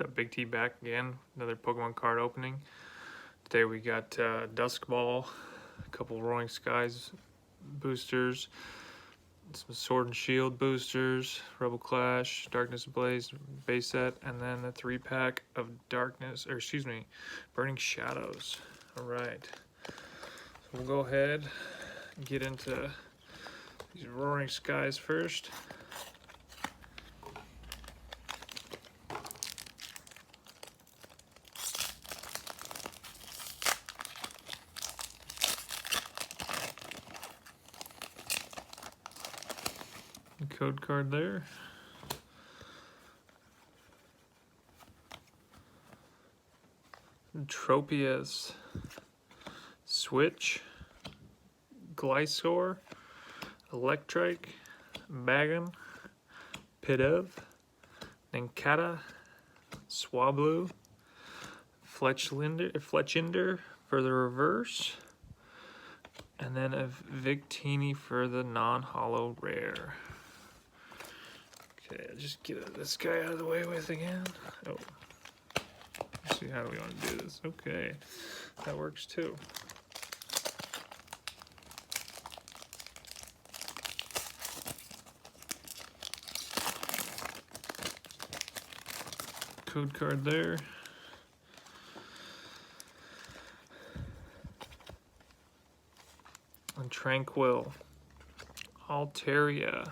What's up, Big T back again? Another Pokemon card opening. Today we got Dusk Ball, a couple Roaring Skies boosters, some Sword and Shield boosters, Rebel Clash, Darkness Ablaze base set, and then a 3-pack of Burning Shadows. Alright, so we'll go ahead and get into these Roaring Skies first. Code card there. Tropius, Switch, Glysaur, Electrike, Bagon, Pidove, Nincada, Swablu, Fletchinder for the reverse, and then a Victini for the non-holo rare. Okay, just get this guy out of the way with again. Oh, let's see, how do we want to do this? Okay, that works too. Code card there. And Tranquil, Altaria,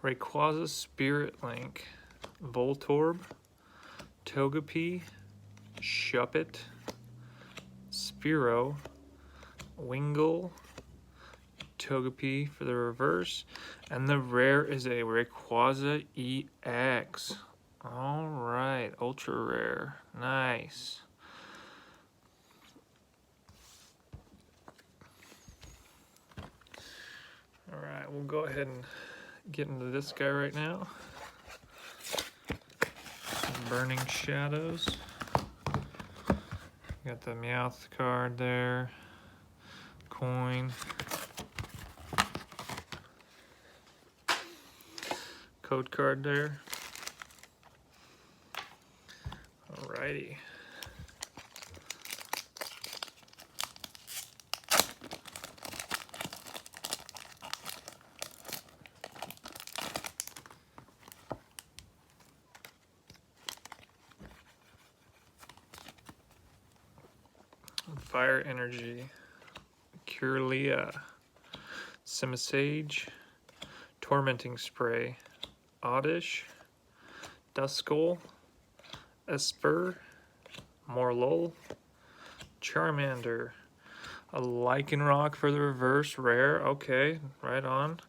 Rayquaza Spirit Link, Voltorb, Togepi, Shuppet, Spearow, Wingull, Togepi for the reverse, and the rare is a Rayquaza EX. Alright, ultra rare. Nice. Alright, we'll go ahead and get into this guy right now. Burning Shadows. Got the Meowth card there. Coin. Code card there. Alrighty. Fire Energy, Kirlia, Simisage, Tormenting Spray, Oddish, Duskull, Esper, Morlul, Charmander, a Lycanroc for the reverse rare, okay, right on,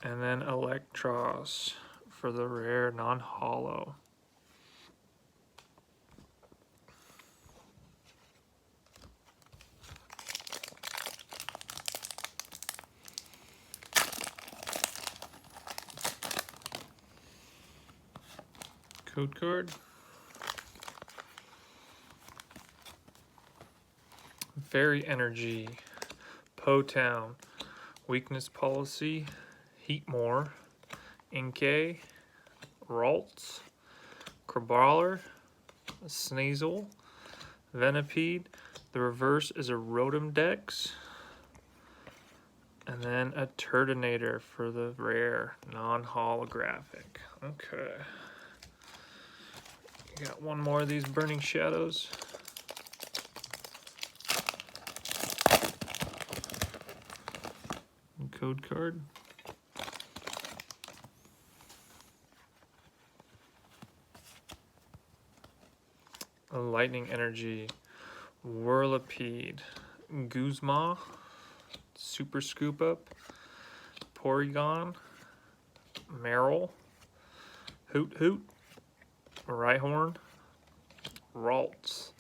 and then Electros for the rare non-holo. Code card. Fairy Energy, Potown, Weakness Policy, Heatmore, Inkay, Ralts, Crabrawler, Sneasel, Venipede. The reverse is a Rotom Dex, and then a Turtonator for the rare non-holographic. Okay. Got one more of these Burning Shadows. And code card. A Lightning Energy, Whirlipede, Guzma, Super Scoop Up, Porygon, Meryl, Hoot Hoot, Rhyhorn, Ralts.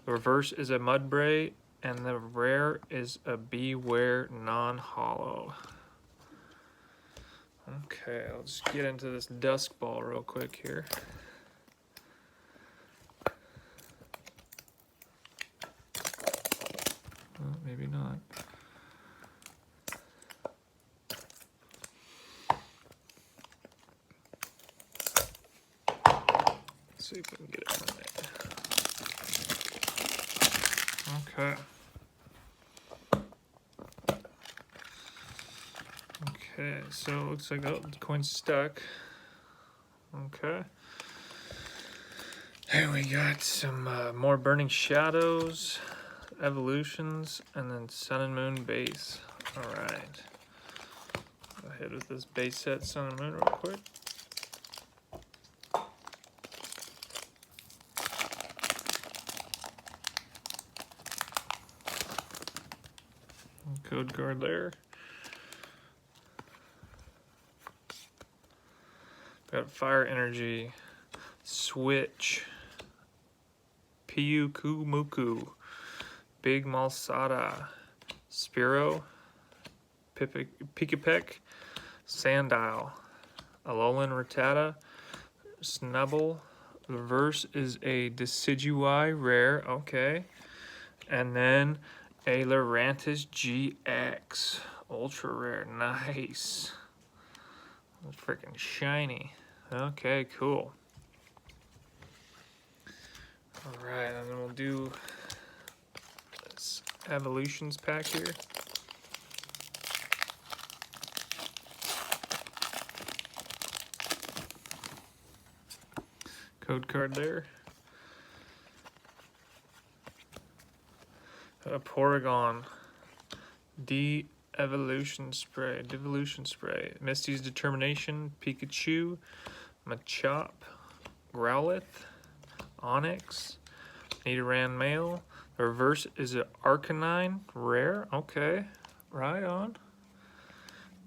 The reverse is a Mudbray, and the rare is a Beware non-holo. Okay, I'll just get into this Dusk Ball real quick here. Well, maybe not. Let's see if we can get it on there. Okay. Okay, so it looks like, oh, the coin's stuck. Okay. Here we got some more Burning Shadows, Evolutions, and then Sun and Moon base. Alright. Go ahead with this base set Sun and Moon real quick. Code card there. Got Fire Energy, Switch, Piu Kumuku, Big Malsada, Spearow, Pikapek, Sandile, Alolan Rattata, Snubble. Reverse is a Decidueye rare, okay. And then a Lurantis GX, ultra rare, nice. That's freaking shiny. Okay, cool. Alright, and then we'll do this Evolutions pack here. Code card there. A Porygon. Devolution Spray. Misty's Determination. Pikachu. Machop. Growlithe. Onix. Nidoran Male. The reverse is an Arcanine. Rare. Okay. Right on.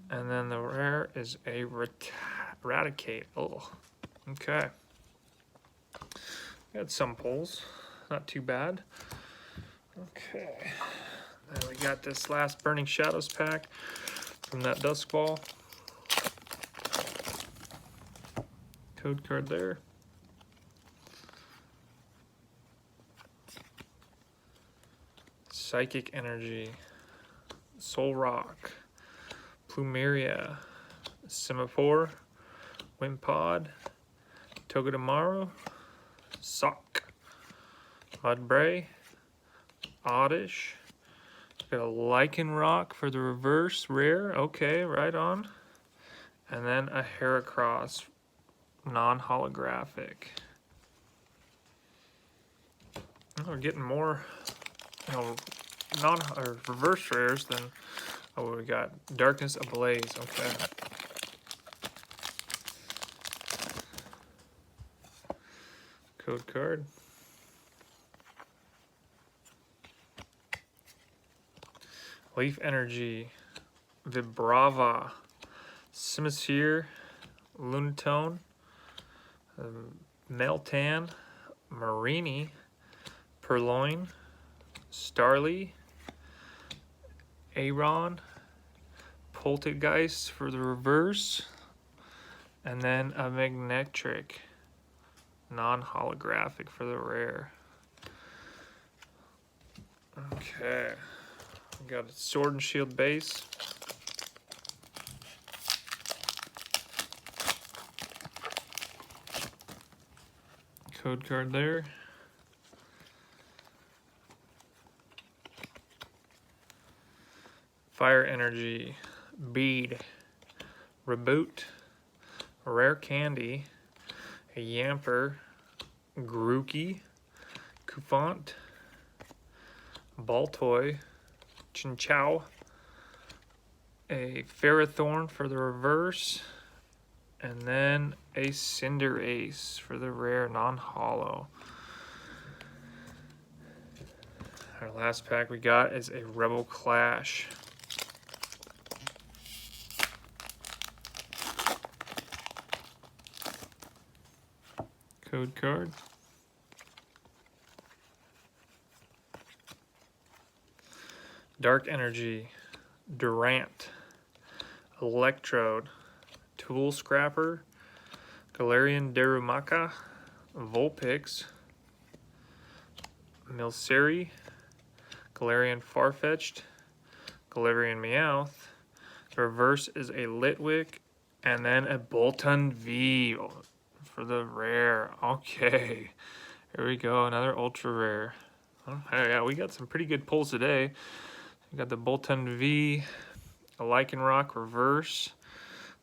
And then the rare is a Raticate. Oh. Okay. Got some pulls. Not too bad. Okay. Then we got this last Burning Shadows pack from that Dusk Ball. Code card there. Psychic Energy, Solrock, Plumeria, Semaphore, Wimpod, Togedemaru, Sock, Mudbray, Oddish. Got a Lycanroc for the reverse rare. Okay, right on. And then a Heracross non-holographic. Oh, we're getting more, you know, or reverse rares than, oh, we got Darkness Ablaze. Okay. Code card. Leaf Energy, Vibrava, Simisear, Lunatone, Meltan, Marini, Purloin, Starly, Aron, Poltergeist for the reverse, and then a Magnetric, non-holographic for the rare. Okay. Got a Sword and Shield base. Code card there. Fire Energy, Bead, Reboot, Rare Candy, a Yamper, Grookey, Cufant, Baltoy, Chinchou, a Ferrothorn for the reverse, and then a Cinderace for the rare non-holo. Our last pack we got is a Rebel Clash. Code card. Dark Energy, Durant, Electrode, Tool Scrapper, Galarian Darumaka, Vulpix, Milcery, Galarian Farfetch'd, Galarian Meowth. The reverse is a Litwick, and then a Boltund V for the rare. Okay, here we go, another ultra rare. Oh, yeah, we got some pretty good pulls today. We got the Boltund V, a Lycanroc reverse,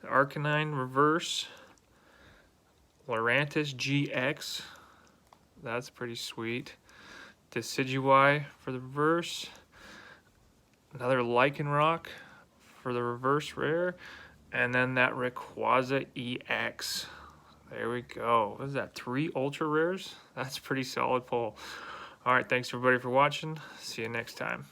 the Arcanine reverse, Lurantis GX. That's pretty sweet. Decidueye for the reverse. Another Lycanroc for the reverse rare. And then that Rayquaza EX. There we go. What is that, 3 ultra rares? That's a pretty solid pull. All right, thanks everybody for watching. See you next time.